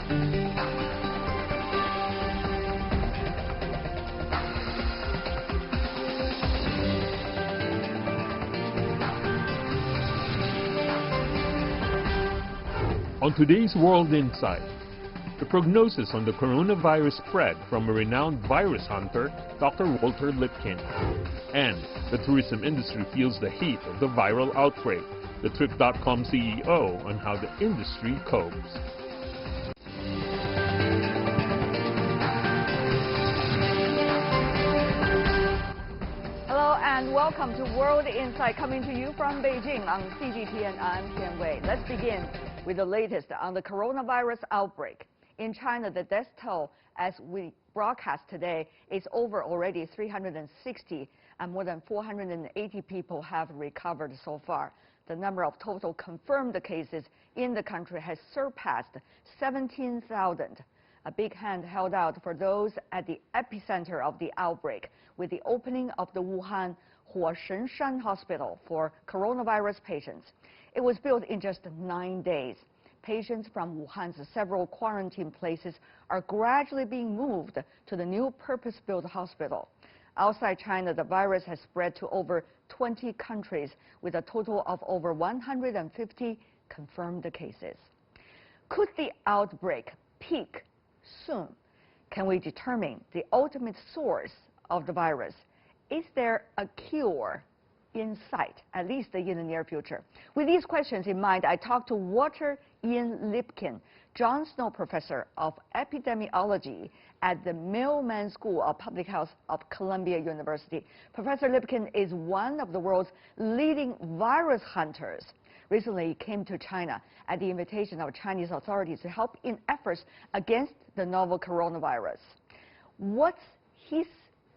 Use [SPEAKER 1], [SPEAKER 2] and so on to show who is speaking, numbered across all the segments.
[SPEAKER 1] On today's World Insight, the prognosis on the coronavirus spread from a renowned virus hunter, Dr. Walter Lipkin, and the tourism industry feels the heat of the viral outbreak, the Trip.com CEO on how the industry copes.
[SPEAKER 2] Hello and welcome to World Insight, coming to you from Beijing on CGTN. I'm Tian. Let's begin with the latest on the coronavirus outbreak. In China, the death toll, as we broadcast today, is over already 360, and more than 480 people have recovered so far. The number of total confirmed cases in the country has surpassed 17,000. A big hand held out for those at the epicenter of the outbreak, with the opening of the Wuhan Huoshenshan Hospital for coronavirus patients. It was built in just 9 days. Patients from Wuhan's several quarantine places are gradually being moved to the new purpose-built hospital. Outside China, the virus has spread to over 20 countries, with a total of over 150 confirmed cases. Could the outbreak peak soon? Can we determine the ultimate source of the virus? Is there a cure in sight, at least in the near future? With these questions in mind, I talked to Walter Ian Lipkin, John Snow Professor of Epidemiology at the Mailman School of Public Health of Columbia University. Professor Lipkin is one of the world's leading virus hunters. Recently, he came to China at the invitation of Chinese authorities to help in efforts against the novel coronavirus. What's his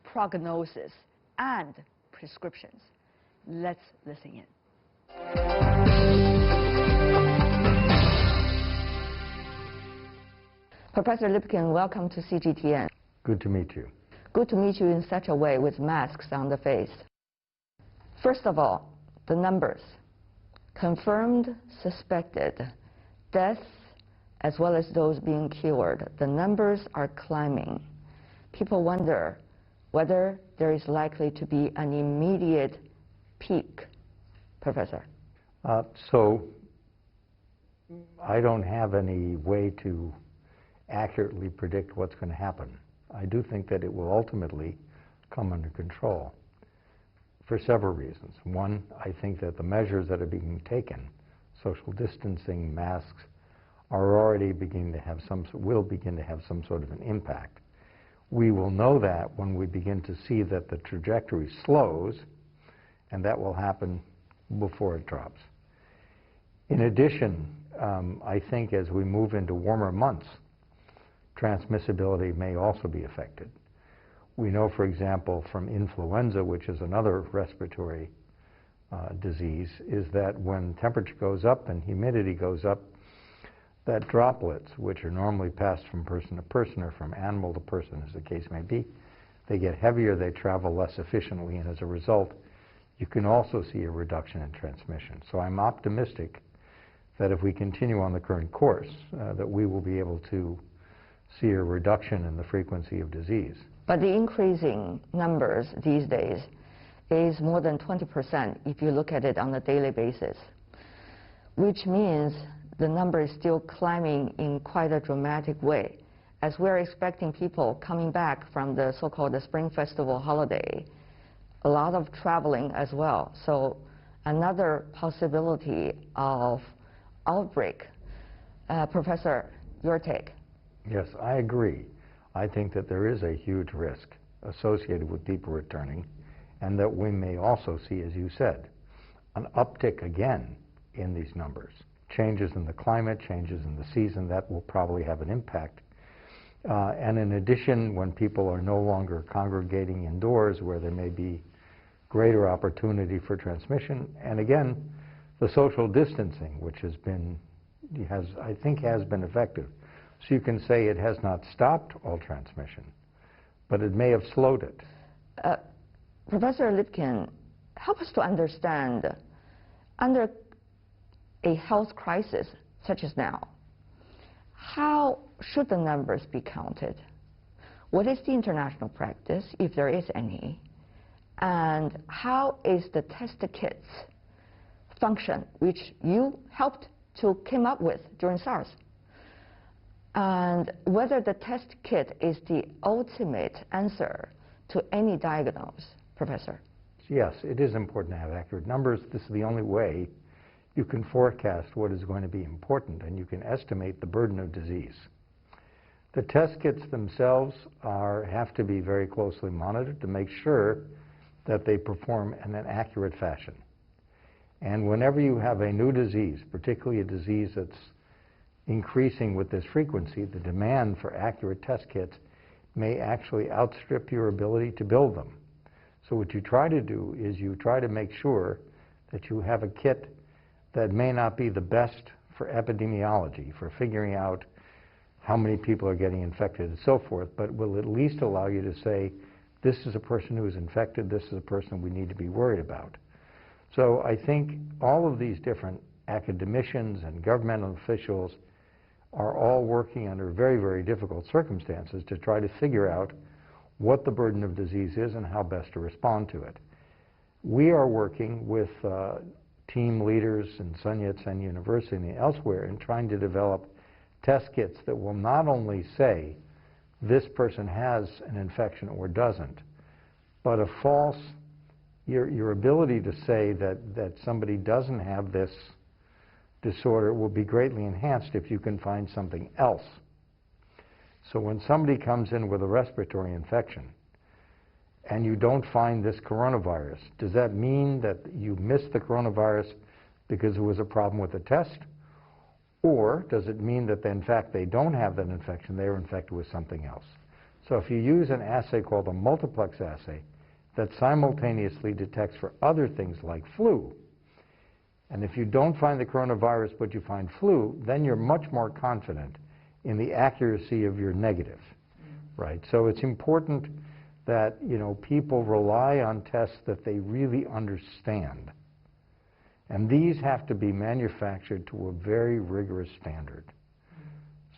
[SPEAKER 2] prognosis and prescriptions? Let's listen in. Professor Lipkin, welcome to CGTN.
[SPEAKER 3] Good to meet you.
[SPEAKER 2] Good to meet you in such a way with masks on the face. First of all, the numbers. Confirmed, suspected, deaths, as well as those being cured. The numbers are climbing. People wonder whether there is likely to be an immediate peak, Professor.
[SPEAKER 3] So I don't have any way to accurately predict what's going to happen. I do think that it will ultimately come under control for several reasons. One, I think that the measures that are being taken, social distancing, masks, are already beginning to have will begin to have some sort of an impact. We will know that when we begin to see that the trajectory slows, and that will happen before it drops. In addition, I think as we move into warmer months, transmissibility may also be affected. We know, for example, from influenza, which is another respiratory disease, is that when temperature goes up and humidity goes up, that droplets, which are normally passed from person to person or from animal to person, as the case may be, they get heavier, they travel less efficiently, and as a result, you can also see a reduction in transmission. So I'm optimistic that if we continue on the current course, that we will be able to see a reduction in the frequency of disease.
[SPEAKER 2] But the increasing numbers these days is more than 20% if you look at it on a daily basis, which means the number is still climbing in quite a dramatic way. As we're expecting people coming back from the so-called Spring Festival holiday, a lot of traveling as well. So another possibility of outbreak. Professor, your take?
[SPEAKER 3] Yes, I agree. I think that there is a huge risk associated with people returning, and that we may also see, as you said, an uptick again in these numbers. Changes in the climate, changes in the season, that will probably have an impact. And in addition, when people are no longer congregating indoors where there may be greater opportunity for transmission, and again, the social distancing, which has been, I think has been effective. So you can say it has not stopped all transmission, but it may have slowed it.
[SPEAKER 2] Professor Lipkin, help us to understand, under a health crisis such as now, how should the numbers be counted? What is the international practice, if there is any? And how is the test kits function, which you helped to come up with during SARS? And whether the test kit is the ultimate answer to any diagnosis, Professor?
[SPEAKER 3] Yes, it is important to have accurate numbers. This is the only way you can forecast what is going to be important, and you can estimate the burden of disease. The test kits themselves have to be very closely monitored to make sure that they perform in an accurate fashion. And whenever you have a new disease, particularly a disease that's increasing with this frequency, the demand for accurate test kits may actually outstrip your ability to build them. So what you try to do is you try to make sure that you have a kit that may not be the best for epidemiology, for figuring out how many people are getting infected and so forth, but will at least allow you to say, this is a person who is infected, this is a person we need to be worried about. So I think all of these different academicians and governmental officials are all working under very, very difficult circumstances to try to figure out what the burden of disease is and how best to respond to it. We are working with team leaders in Sun Yat-sen University and elsewhere in trying to develop test kits that will not only say this person has an infection or doesn't, but a false, your ability to say that somebody doesn't have this disorder will be greatly enhanced if you can find something else. So when somebody comes in with a respiratory infection and you don't find this coronavirus, does that mean that you missed the coronavirus because there was a problem with the test? Or does it mean that in fact they don't have that infection, they were infected with something else? So if you use an assay called a multiplex assay that simultaneously detects for other things like flu, and if you don't find the coronavirus but you find flu, then you're much more confident in the accuracy of your negative, right? So it's important that, you know, people rely on tests that they really understand. And these have to be manufactured to a very rigorous standard.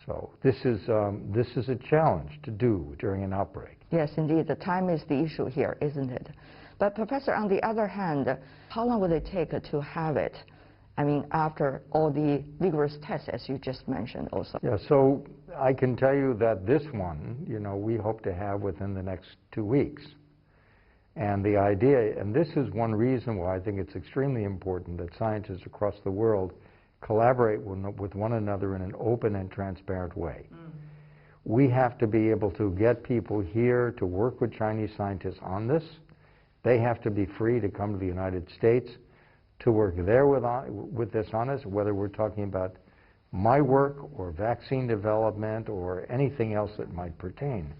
[SPEAKER 3] So this is a challenge to do during an outbreak.
[SPEAKER 2] Yes, indeed. The time is the issue here, isn't it? But Professor, on the other hand, how long will it take to have it? I mean, after all the vigorous tests, as you just mentioned also.
[SPEAKER 3] Yeah, so I can tell you that this one, you know, we hope to have within the next 2 weeks. And the idea, and this is one reason why I think it's extremely important that scientists across the world collaborate with one another in an open and transparent way. We have to be able to get people here to work with Chinese scientists on this. They have to be free to come to the United States to work there with this on us, whether we're talking about my work or vaccine development or anything else that might pertain.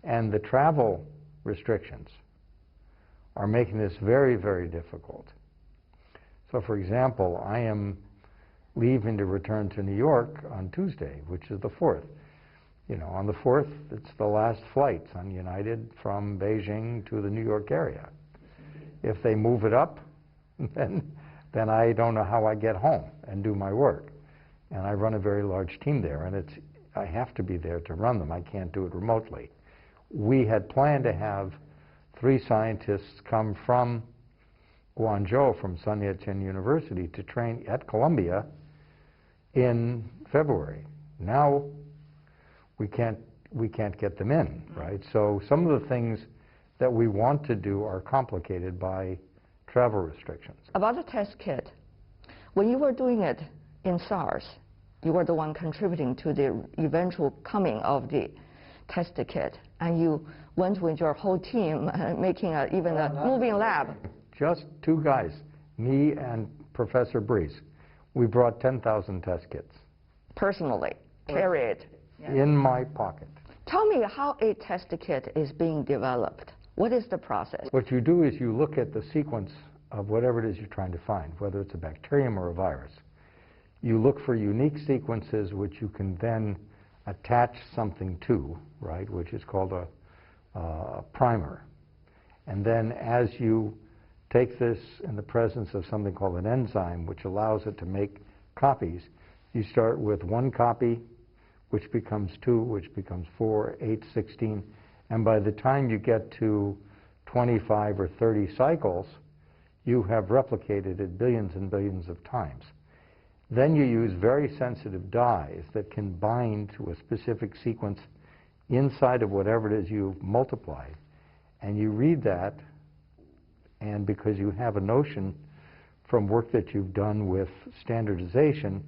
[SPEAKER 3] And the travel restrictions are making this very, very difficult. So for example, I am leaving to return to New York on Tuesday, which is the 4th. You know, on the 4th, it's the last flight on United from Beijing to the New York area. If they move it up, then I don't know how I get home and do my work. And I run a very large team there, and I have to be there to run them. I can't do it remotely. We had planned to have 3 scientists come from Guangzhou, from Sun Yat-sen University, to train at Columbia in February. Now we can't get them in, right? So some of the things that we want to do are complicated by travel restrictions.
[SPEAKER 2] About the test kit, when you were doing it in SARS, you were the one contributing to the eventual coming of the test kit, and you went with your whole team making even a moving lab.
[SPEAKER 3] Just 2 guys, me and Professor Breeze. We brought 10,000 test kits.
[SPEAKER 2] Personally, carry it.
[SPEAKER 3] In my pocket.
[SPEAKER 2] Tell me how a test kit is being developed. What is the process?
[SPEAKER 3] What you do is you look at the sequence of whatever it is you're trying to find, whether it's a bacterium or a virus. You look for unique sequences which you can then attach something to, right, which is called a primer. And then as you take this in the presence of something called an enzyme, which allows it to make copies, you start with 1 copy which becomes 2, which becomes 4, 8, 16, and by the time you get to 25 or 30 cycles, you have replicated it billions and billions of times. Then you use very sensitive dyes that can bind to a specific sequence inside of whatever it is you've multiplied, and you read that, and because you have a notion from work that you've done with standardization,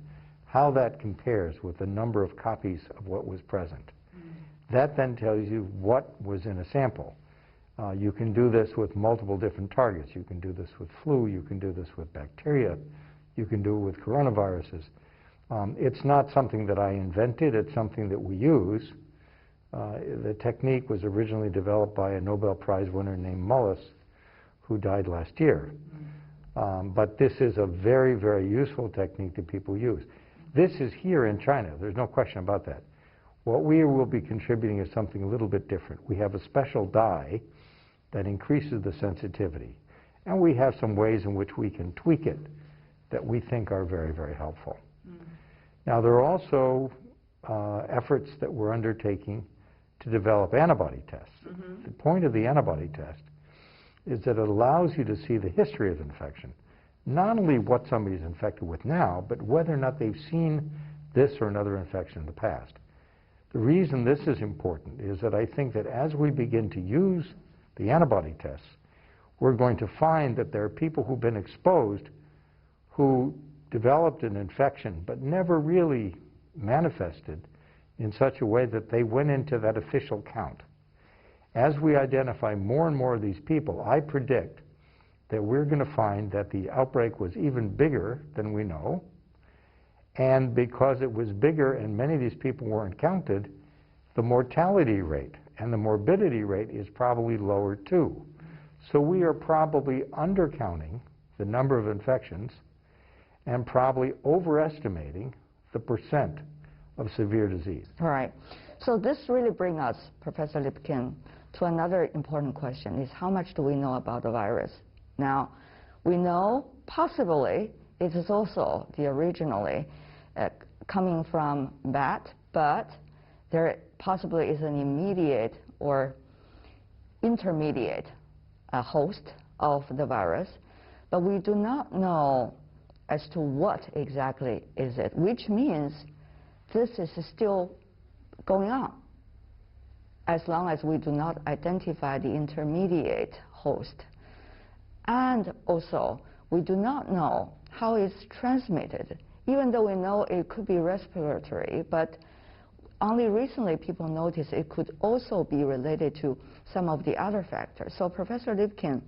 [SPEAKER 3] how that compares with the number of copies of what was present. That then tells you what was in a sample. You can do this with multiple different targets. You can do this with flu, you can do this with bacteria, you can do it with coronaviruses. It's not something that I invented, it's something that we use. The technique was originally developed by a Nobel Prize winner named Mullis, who died last year. But this is a very, very useful technique that people use. This is here in China, there's no question about that. What we will be contributing is something a little bit different. We have a special dye that increases the sensitivity, and we have some ways in which we can tweak it that we think are very, very helpful. Now, there are also efforts that we're undertaking to develop antibody tests. The point of the antibody test is that it allows you to see the history of infection, not only what somebody's infected with now, but whether or not they've seen this or another infection in the past. The reason this is important is that I think that as we begin to use the antibody tests, we're going to find that there are people who've been exposed who developed an infection but never really manifested in such a way that they went into that official count. As we identify more and more of these people, I predict that we're going to find that the outbreak was even bigger than we know, and because it was bigger and many of these people weren't counted, the mortality rate and the morbidity rate is probably lower too. So we are probably undercounting the number of infections and probably overestimating the percent of severe disease.
[SPEAKER 2] All right. So this really brings us, Professor Lipkin, to another important question, is how much do we know about the virus? Now, we know possibly it is also originally coming from bat, but there possibly is an immediate or intermediate host of the virus, but we do not know as to what exactly is it, which means this is still going on as long as we do not identify the intermediate host. And also, we do not know how it's transmitted, even though we know it could be respiratory, but only recently people noticed it could also be related to some of the other factors. So Professor Lipkin,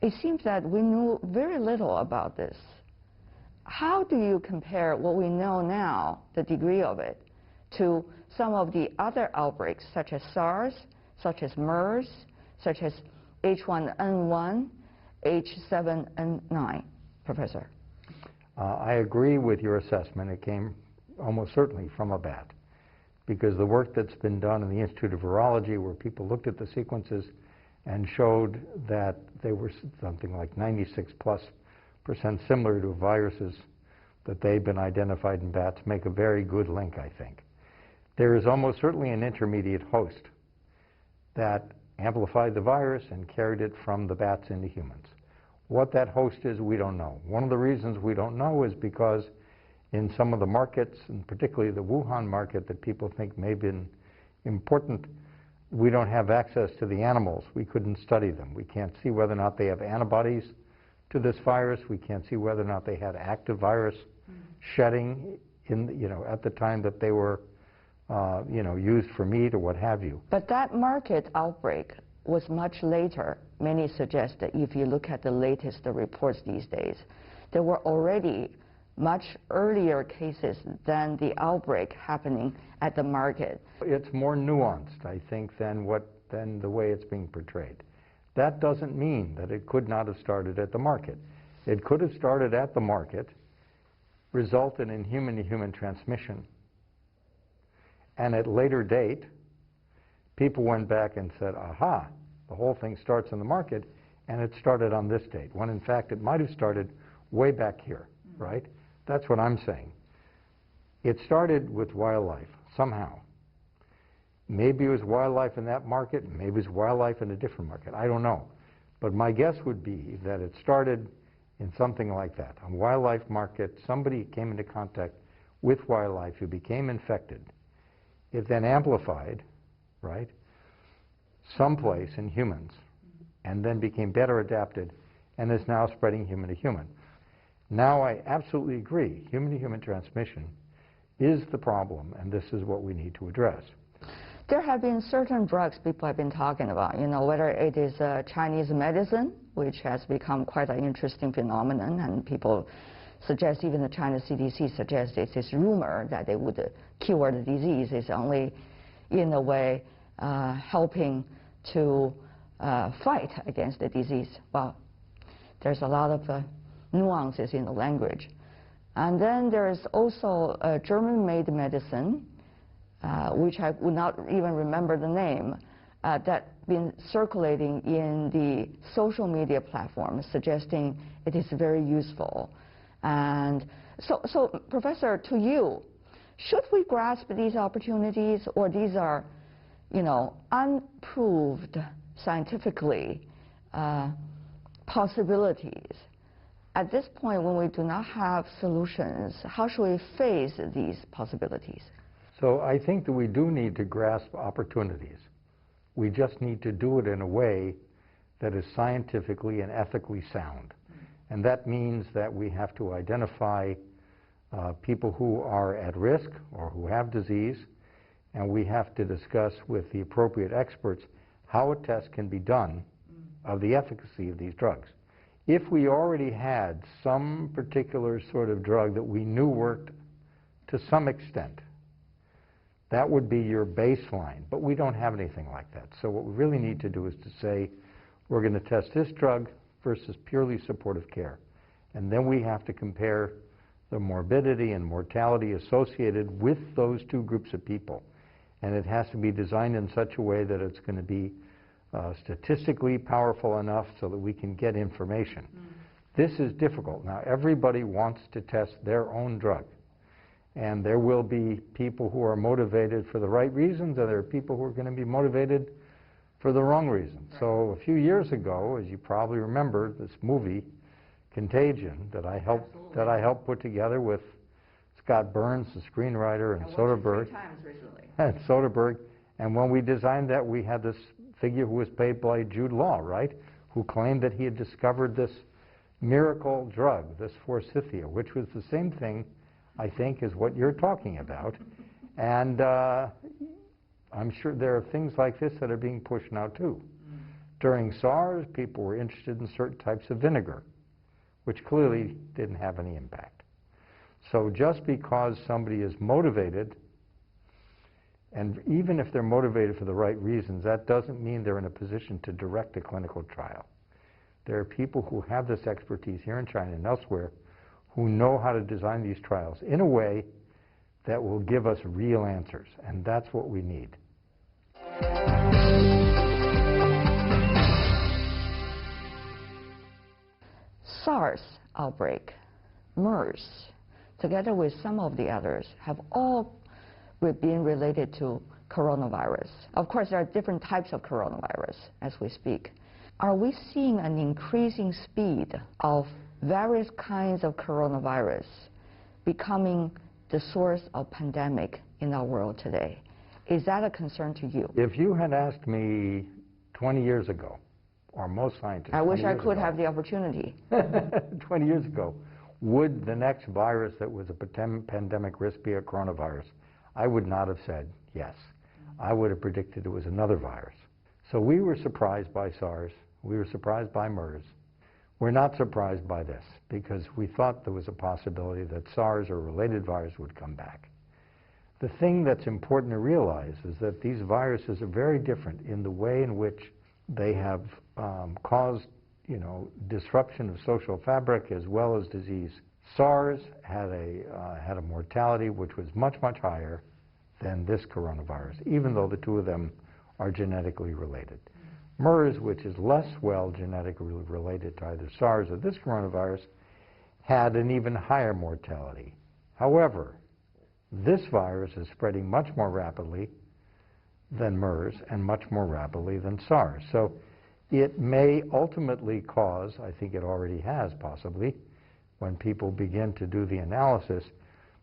[SPEAKER 2] it seems that we knew very little about this. How do you compare what we know now, the degree of it, to some of the other outbreaks, such as SARS, such as MERS, such as H1N1, H7N9, Professor?
[SPEAKER 3] I agree with your assessment. It came almost certainly from a bat, because the work that's been done in the Institute of Virology, where people looked at the sequences and showed that they were something like 96+% similar to viruses that they've been identified in bats, make a very good link, I think. There is almost certainly an intermediate host that amplified the virus and carried it from the bats into humans. What that host is, we don't know. One of the reasons we don't know is because in some of the markets, and particularly the Wuhan market that people think may have been important, we don't have access to the animals. We couldn't study them. We can't see whether or not they have antibodies to this virus. We can't see whether or not they had active virus shedding in, at the time that they were used for meat or what have you.
[SPEAKER 2] But that market outbreak was much later. Many suggest that if you look at the latest reports these days, there were already much earlier cases than the outbreak happening at the market.
[SPEAKER 3] It's more nuanced, I think, than the way it's being portrayed. That doesn't mean that it could not have started at the market. It could have started at the market, resulted in human-to-human transmission, and at a later date, people went back and said, aha, the whole thing starts in the market, and it started on this date, when in fact it might have started way back here, right? That's what I'm saying. It started with wildlife. somehow. Maybe it was wildlife in that market, maybe it was wildlife in a different market, I don't know. But my guess would be that it started in something like that. A wildlife market, somebody came into contact with wildlife who became infected. It then amplified, right, someplace in humans, and then became better adapted, and is now spreading human to human. Now I absolutely agree, human-to-human transmission is the problem, and this is what we need to address.
[SPEAKER 2] There have been certain drugs people have been talking about, you know, whether it is Chinese medicine, which has become quite an interesting phenomenon, and people suggest, even the China CDC suggests it's this rumor that they would cure the disease. It's only, in a way, helping to fight against the disease. Well, there's a lot of nuances in the language. And then there's also a German-made medicine, which I would not even remember the name, that's been circulating in the social media platforms, suggesting it is very useful. And so Professor, to you, should we grasp these opportunities, or these are, you know, unproved scientifically possibilities? At this point, when we do not have solutions, how should we face these possibilities?
[SPEAKER 3] So I think that we do need to grasp opportunities. We just need to do it in a way that is scientifically and ethically sound. And that means that we have to identify people who are at risk or who have disease, and we have to discuss with the appropriate experts how a test can be done of the efficacy of these drugs. If we already had some particular sort of drug that we knew worked to some extent, that would be your baseline, but we don't have anything like that. So what we really need to do is to say, we're going to test this drug versus purely supportive care. And then we have to compare the morbidity and mortality associated with those two groups of people. And it has to be designed in such a way that it's going to be statistically powerful enough so that we can get information. This is difficult. Now, everybody wants to test their own drug. And there will be people who are motivated for the right reasons, and there are people who are going to be motivated for the wrong reasons. Right. So a few years ago, as you probably remember, this movie, Contagion, that I helped put together with Scott Burns, the screenwriter, and Soderbergh. And Soderbergh. And when we designed that, we had this figure who was played by Jude Law, right, who claimed that he had discovered this miracle drug, this forsythia, which was the same thing, I think, is what you're talking about. And I'm sure there are things like this that are being pushed now, too. During SARS, people were interested in certain types of vinegar, which clearly didn't have any impact. So just because somebody is motivated, and even if they're motivated for the right reasons, that doesn't mean they're in a position to direct a clinical trial. There are people who have this expertise here in China and elsewhere who know how to design these trials in a way that will give us real answers, and that's what we need.
[SPEAKER 2] SARS outbreak, MERS, together with some of the others, have all been related to coronavirus. Of course, there are different types of coronavirus as we speak. Are we seeing an increasing speed of various kinds of coronavirus becoming the source of pandemic in our world today? Is that a concern to you?
[SPEAKER 3] If you had asked me 20 years ago, or most scientists,
[SPEAKER 2] I wish I could have the opportunity.
[SPEAKER 3] 20 years ago, would the next virus that was a pandemic risk be a coronavirus? I would not have said yes. I would have predicted it was another virus. So we were surprised by SARS. We were surprised by MERS. We're not surprised by this because we thought there was a possibility that SARS or related virus would come back. The thing that's important to realize is that these viruses are very different in the way in which they have caused, disruption of social fabric as well as disease. SARS had a mortality which was much, much higher than this coronavirus, even though the two of them are genetically related. MERS, which is less well genetically related to either SARS or this coronavirus, had an even higher mortality. However, This virus is spreading much more rapidly than MERS and much more rapidly than SARS. So it may ultimately cause, I think it already has possibly, when people begin to do the analysis,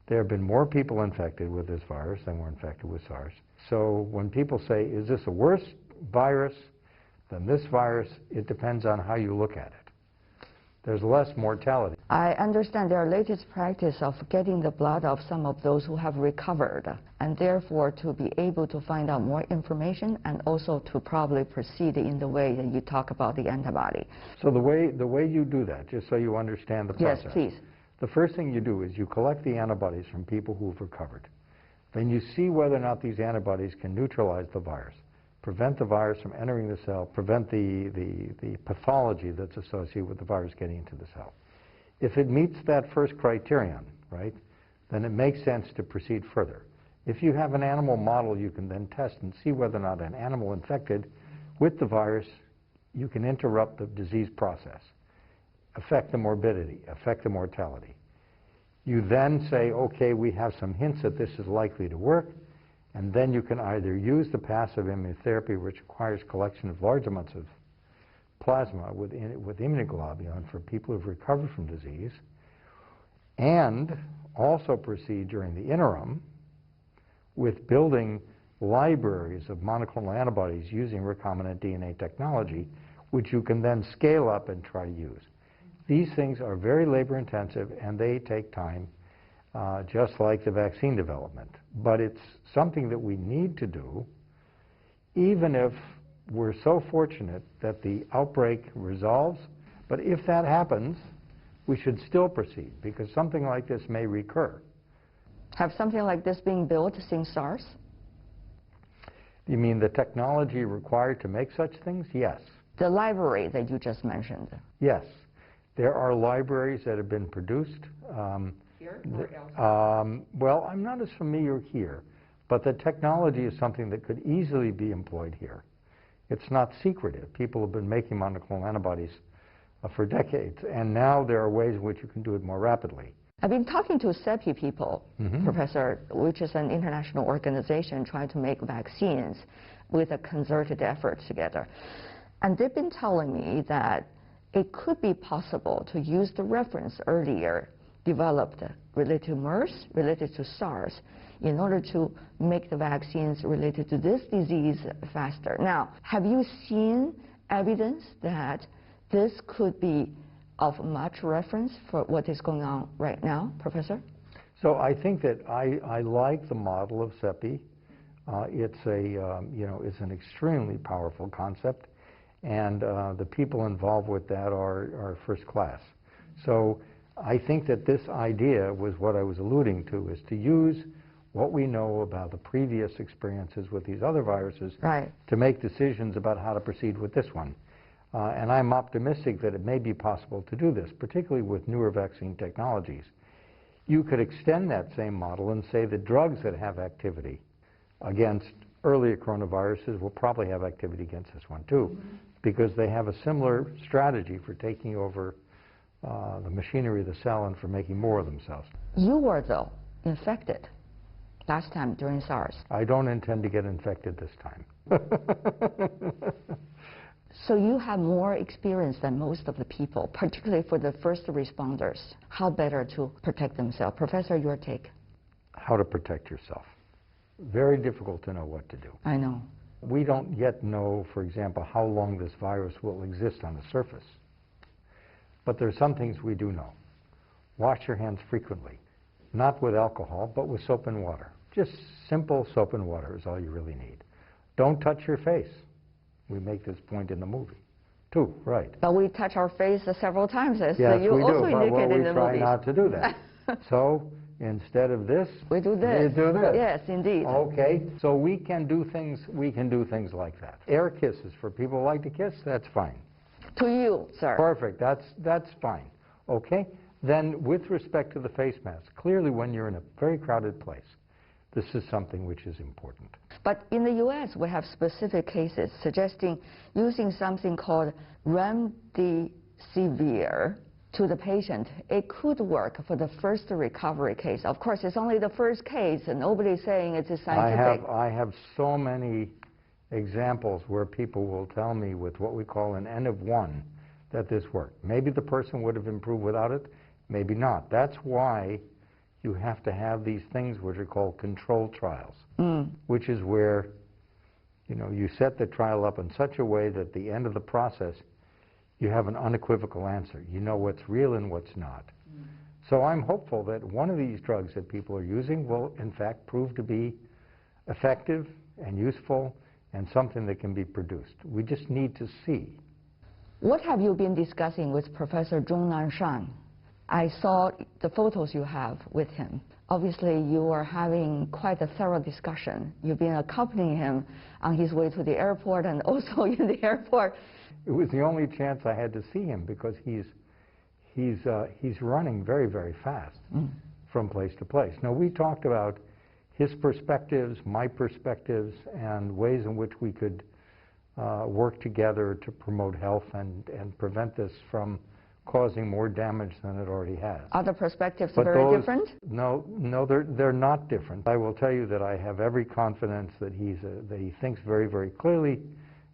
[SPEAKER 3] there have been more people infected with this virus than were infected with SARS. So when people say, is this a worse virus than this virus, it depends on how you look at it. There's less mortality.
[SPEAKER 2] I understand there are latest practice of getting the blood of some of those who have recovered, and therefore to be able to find out more information and also to probably proceed in the way that you talk about the antibody.
[SPEAKER 3] So the way you do that, just so you understand the process.
[SPEAKER 2] Yes, please.
[SPEAKER 3] The first thing you do is you collect the antibodies from people who've recovered. Then you see whether or not these antibodies can neutralize the virus, prevent the virus from entering the cell, prevent the pathology that's associated with the virus getting into the cell. If it meets that first criterion, right, then it makes sense to proceed further. If you have an animal model, you can then test and see whether or not an animal infected with the virus, you can interrupt the disease process, affect the morbidity, affect the mortality. You then say, okay, we have some hints that this is likely to work, and then you can either use the passive immunotherapy, which requires collection of large amounts of plasma with immunoglobulin for people who've recovered from disease, and also proceed during the interim with building libraries of monoclonal antibodies using recombinant DNA technology, which you can then scale up and try to use. These things are very labor-intensive, and they take time, just like the vaccine development. But it's something that we need to do, even if we're so fortunate that the outbreak resolves. But if that happens, we should still proceed, because something like this may recur.
[SPEAKER 2] Have something like this been built since SARS?
[SPEAKER 3] You mean the technology required to make such things? Yes.
[SPEAKER 2] The library that you just mentioned.
[SPEAKER 3] Yes. There are libraries that have been produced.
[SPEAKER 2] Here or elsewhere?
[SPEAKER 3] Well, I'm not as familiar here, but the technology is something that could easily be employed here. It's not secretive. People have been making monoclonal antibodies for decades, and now there are ways in which you can do it more rapidly.
[SPEAKER 2] I've been talking to CEPI people, Professor, which is an international organization trying to make vaccines with a concerted effort together. And they've been telling me that it could be possible to use the reference earlier developed related to MERS, related to SARS, in order to make the vaccines related to this disease faster. Now, have you seen evidence that this could be of much reference for what is going on right now, Professor?
[SPEAKER 3] So I think that I like the model of CEPI. It's an extremely powerful concept, and the people involved with that are first class. So I think that this idea was what I was alluding to, is to use what we know about the previous experiences with these other viruses to make decisions about how to proceed with this one. And I'm optimistic that it may be possible to do this, particularly with newer vaccine technologies. You could extend that same model and say that drugs that have activity against earlier coronaviruses will probably have activity against this one too, because they have a similar strategy for taking over the machinery of the cell and for making more of themselves.
[SPEAKER 2] You were, though, infected last time during SARS.
[SPEAKER 3] I don't intend to get infected this time.
[SPEAKER 2] So you have more experience than most of the people, particularly for the first responders. How better to protect themselves? Professor, your take.
[SPEAKER 3] How to protect yourself. Very difficult to know what to do.
[SPEAKER 2] I know.
[SPEAKER 3] We don't yet know, for example, how long this virus will exist on the surface. But there are some things we do know. Wash your hands frequently. Not with alcohol, but with soap and water. Just simple soap and water is all you really need. Don't touch your face. We make this point in the movie, too, right?
[SPEAKER 2] But we touch our face several times, as
[SPEAKER 3] yes,
[SPEAKER 2] you
[SPEAKER 3] we
[SPEAKER 2] also
[SPEAKER 3] do.
[SPEAKER 2] indicated in the
[SPEAKER 3] we try
[SPEAKER 2] movie.
[SPEAKER 3] not to do that. So instead of this,
[SPEAKER 2] we do this.
[SPEAKER 3] We do this.
[SPEAKER 2] Yes, indeed.
[SPEAKER 3] Okay, so we can do things like that. Air kisses for people who like to kiss, that's fine.
[SPEAKER 2] To you, sir.
[SPEAKER 3] Perfect, that's fine. Okay, then with respect to the face mask, clearly when you're in a very crowded place, this is something which is important.
[SPEAKER 2] But in the U.S., we have specific cases suggesting using something called remdesivir to the patient, it could work for the first recovery case. Of course, it's only the first case, and nobody's saying it's a scientific.
[SPEAKER 3] I have so many examples where people will tell me with what we call an N of 1 that this worked. Maybe the person would have improved without it, maybe not. That's why you have to have these things which are called control trials, which is where you set the trial up in such a way that at the end of the process you have an unequivocal answer. You know what's real and what's not. So I'm hopeful that one of these drugs that people are using will in fact prove to be effective and useful and something that can be produced. We just need to see.
[SPEAKER 2] What have you been discussing with Professor Zhong Nanshan? I saw the photos you have with him. Obviously, you are having quite a thorough discussion. You've been accompanying him on his way to the airport and also in the airport.
[SPEAKER 3] It was the only chance I had to see him because he's running very, very fast from place to place. Now, we talked about his perspectives, my perspectives, and ways in which we could work together to promote health and prevent this from causing more damage than it already has.
[SPEAKER 2] Are the perspectives very different?
[SPEAKER 3] No, they're not different. I will tell you that I have every confidence that that he thinks very, very clearly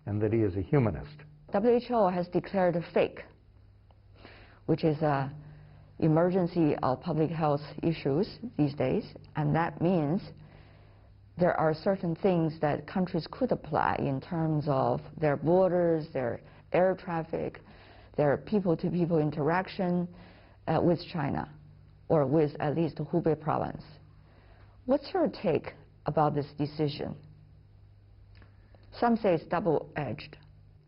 [SPEAKER 3] and that he is a humanist.
[SPEAKER 2] WHO has declared fake, which is an emergency of public health issues these days, and that means there are certain things that countries could apply in terms of their borders, their air traffic, their people-to-people interaction with China, or with at least Hubei province. What's your take about this decision? Some say it's double-edged.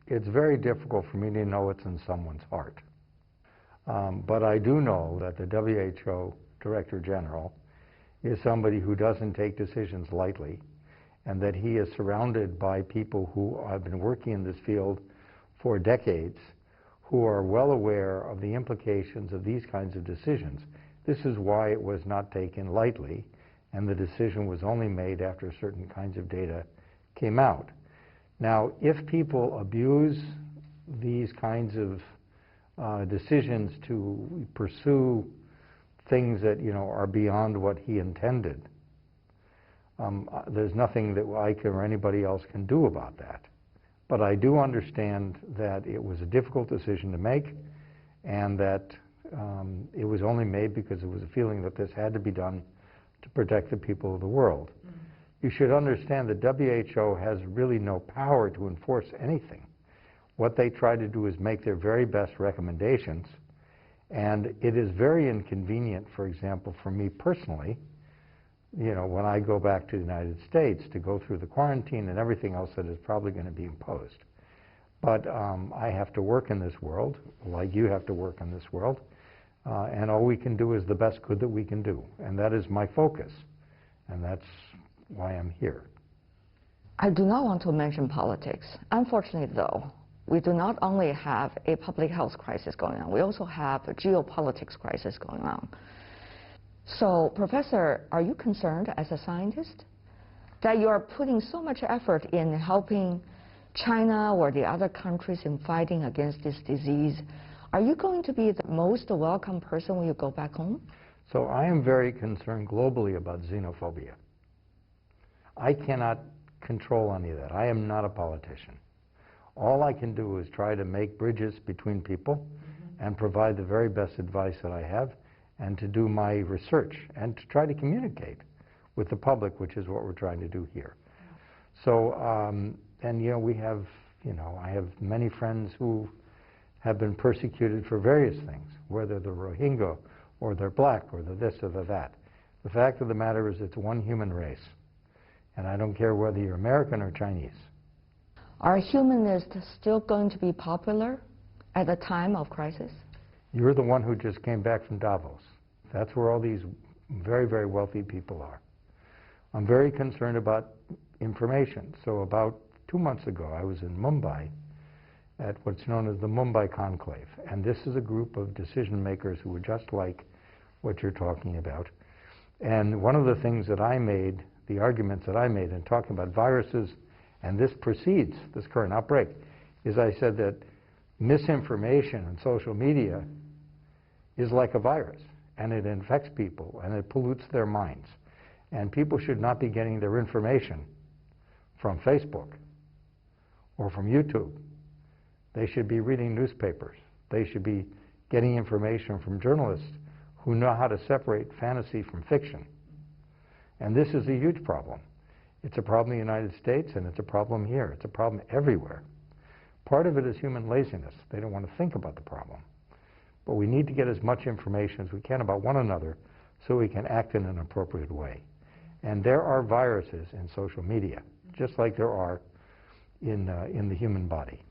[SPEAKER 3] It's very difficult for me to know what's in someone's heart. But I do know that the WHO Director General is somebody who doesn't take decisions lightly, and that he is surrounded by people who have been working in this field for decades, who are well aware of the implications of these kinds of decisions. This is why it was not taken lightly, and the decision was only made after certain kinds of data came out. Now, if people abuse these kinds of decisions to pursue things that are beyond what he intended, there's nothing that I can or anybody else can do about that. But I do understand that it was a difficult decision to make, and that it was only made because it was a feeling that this had to be done to protect the people of the world. You should understand that WHO has really no power to enforce anything. What they try to do is make their very best recommendations, and it is very inconvenient, for example, for me personally, when I go back to the United States to go through the quarantine and everything else that is probably going to be imposed. But I have to work in this world, like you have to work in this world, and all we can do is the best good that we can do, and that is my focus, and that's why I'm here.
[SPEAKER 2] I do not want to mention politics. Unfortunately, though, we do not only have a public health crisis going on, we also have a geopolitics crisis going on. So, Professor, are you concerned as a scientist that you are putting so much effort in helping China or the other countries in fighting against this disease? Are you going to be the most welcome person when you go back home?
[SPEAKER 3] So I am very concerned globally about xenophobia. I cannot control any of that. I am not a politician. All I can do is try to make bridges between people and provide the very best advice that I have, and to do my research and to try to communicate with the public, which is what we're trying to do here. So, and we have, I have many friends who have been persecuted for various things, whether they're Rohingya or they're black or they're this or they're that. The fact of the matter is it's one human race, and I don't care whether you're American or Chinese.
[SPEAKER 2] Are humanists still going to be popular at a time of crisis?
[SPEAKER 3] You're the one who just came back from Davos. That's where all these very, very wealthy people are. I'm very concerned about information. So about 2 months ago, I was in Mumbai at what's known as the Mumbai Conclave. And this is a group of decision makers who were just like what you're talking about. And one of the things that I made, the arguments that I made in talking about viruses, and this precedes this current outbreak, is I said that misinformation and social media is like a virus, and it infects people, and it pollutes their minds. And people should not be getting their information from Facebook or from YouTube. They should be reading newspapers. They should be getting information from journalists who know how to separate fantasy from fiction. And this is a huge problem. It's a problem in the United States, and it's a problem here. It's a problem everywhere. Part of it is human laziness. They don't want to think about the problem. But we need to get as much information as we can about one another so we can act in an appropriate way. And there are viruses in social media, just like there are in the human body.